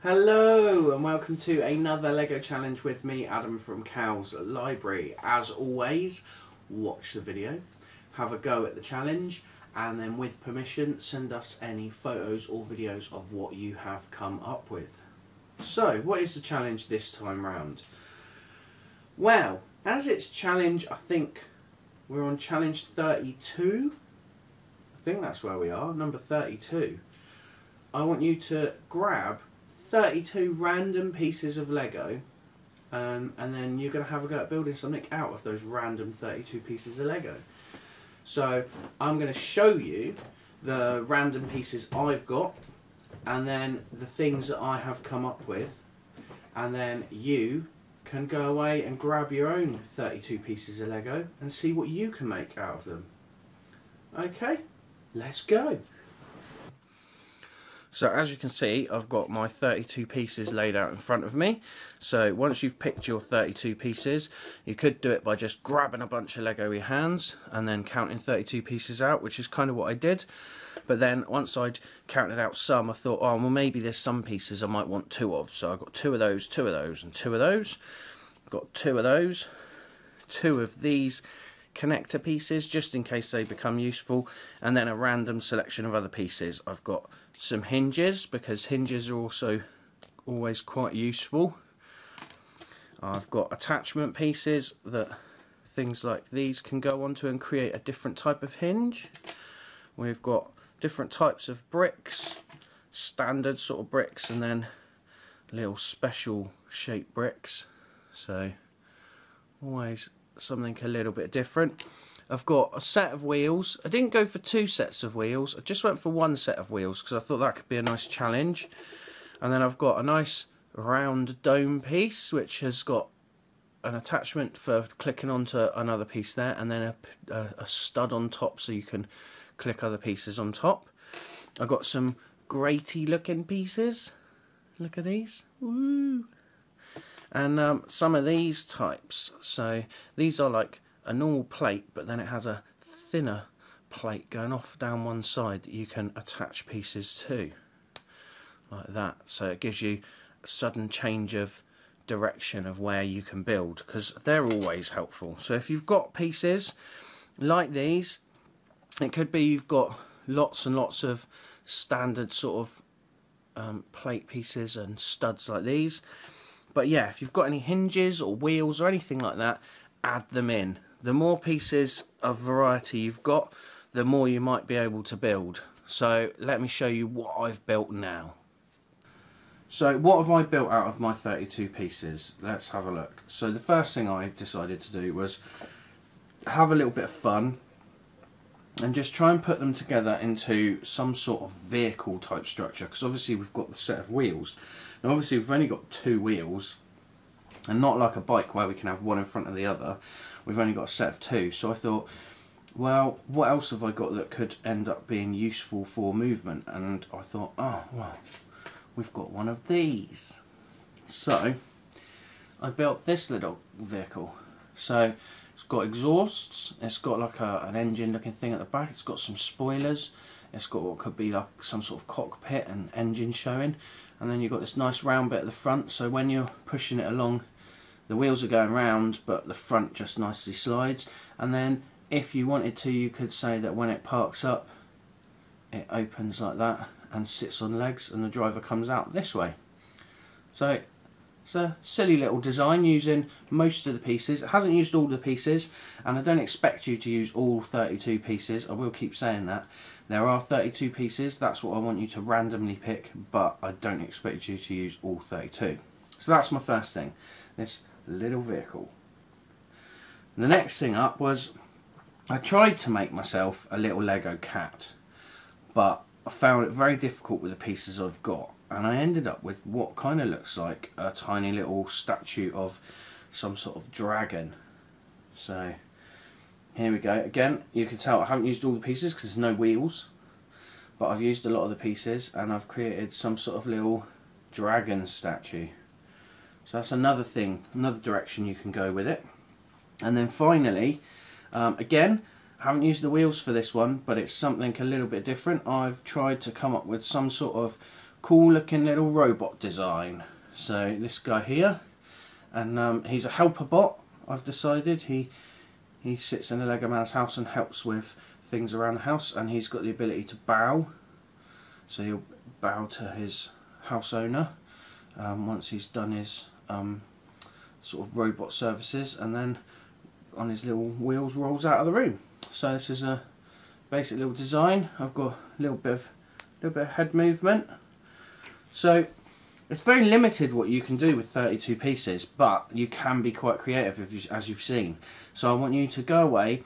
Hello and welcome to another Lego challenge with me, Adam from Isle of Wight Library. As always, watch the video, have a go at the challenge, and then with permission send us any photos or videos of what you have come up with. So, what is the challenge this time round? Well, as it's challenge, I think we're on challenge 32. I think that's where we are, number 32. I want you to grab 32 random pieces of Lego and then you're going to have a go at building something out of those random 32 pieces of Lego. So I'm going to show you the random pieces I've got and then the things that I have come up with, and then you can go away and grab your own 32 pieces of Lego and see what you can make out of them. Okay, let's go. So as you can see, I've got my 32 pieces laid out in front of me. So once you've picked your 32 pieces, you could do it by just grabbing a bunch of Lego with your hands and then counting 32 pieces out, which is kind of what I did. But then once I'd counted out some, I thought, oh, well, maybe there's some pieces I might want two of. So I've got two of those, and two of those. I've got two of those, two of these connector pieces, just in case they become useful, and then a random selection of other pieces. I've got some hinges, because hinges are also always quite useful. I've got attachment pieces that things like these can go onto and create a different type of hinge. We've got different types of bricks, standard sort of bricks, and then little special shaped bricks. So always something a little bit different. I've got a set of wheels. I didn't go for two sets of wheels, I just went for one set of wheels because I thought that could be a nice challenge. And then I've got a nice round dome piece which has got an attachment for clicking onto another piece there, and then a stud on top so you can click other pieces on top. I've got some graty looking pieces, look at these, woo! And some of these types, so these are like a normal plate, but then it has a thinner plate going off down one side that you can attach pieces to, like that. So it gives you a sudden change of direction of where you can build, because they're always helpful. So if you've got pieces like these, it could be you've got lots and lots of standard sort of plate pieces and studs like these. But yeah, if you've got any hinges or wheels or anything like that, add them in. The more pieces of variety you've got, the more you might be able to build. So let me show you what I've built now. So what have I built out of my 32 pieces? Let's have a look. So the first thing I decided to do was have a little bit of fun and just try and put them together into some sort of vehicle type structure, because obviously we've got the set of wheels. Now obviously we've only got two wheels, and not like a bike where we can have one in front of the other. We've only got a set of two, so I thought, well, what else have I got that could end up being useful for movement? And I thought, oh, well, we've got one of these. So I built this little vehicle. So it's got exhausts, it's got like an engine looking thing at the back, it's got some spoilers, it's got what could be like some sort of cockpit and engine showing, and then you've got this nice round bit at the front, so when you're pushing it along, the wheels are going round but the front just nicely slides. And then if you wanted to, you could say that when it parks up, it opens like that and sits on legs, and the driver comes out this way. So it's a silly little design using most of the pieces. It hasn't used all the pieces, and I don't expect you to use all 32 pieces. I will keep saying that. There are 32 pieces, that's what I want you to randomly pick, but I don't expect you to use all 32. So that's my first thing, this little vehicle. The next thing up was, I tried to make myself a little Lego cat, but I found it very difficult with the pieces I've got, and I ended up with what kind of looks like a tiny little statue of some sort of dragon. So here we go. Again, you can tell I haven't used all the pieces because there's no wheels, but I've used a lot of the pieces and I've created some sort of little dragon statue. So that's another thing, another direction you can go with it. And then finally, again, I haven't used the wheels for this one, but it's something a little bit different. I've tried to come up with some sort of cool looking little robot design. So this guy here, and he's a helper bot. I've decided he sits in a Lego man's house and helps with things around the house, and he's got the ability to bow. So he'll bow to his house owner once he's done his sort of robot services, and then on his little wheels rolls out of the room. So this is a basic little design. I've got a little bit of head movement. So it's very limited what you can do with 32 pieces, but you can be quite creative as you've seen. So I want you to go away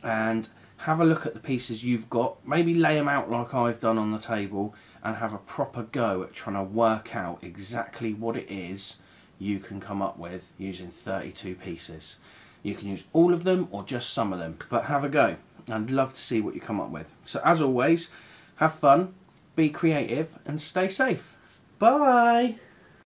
and have a look at the pieces you've got, maybe lay them out like I've done on the table, and have a proper go at trying to work out exactly what it is you can come up with using 32 pieces. You can use all of them or just some of them, but have a go. I'd love to see what you come up with. So as always, have fun, be creative and stay safe. Bye!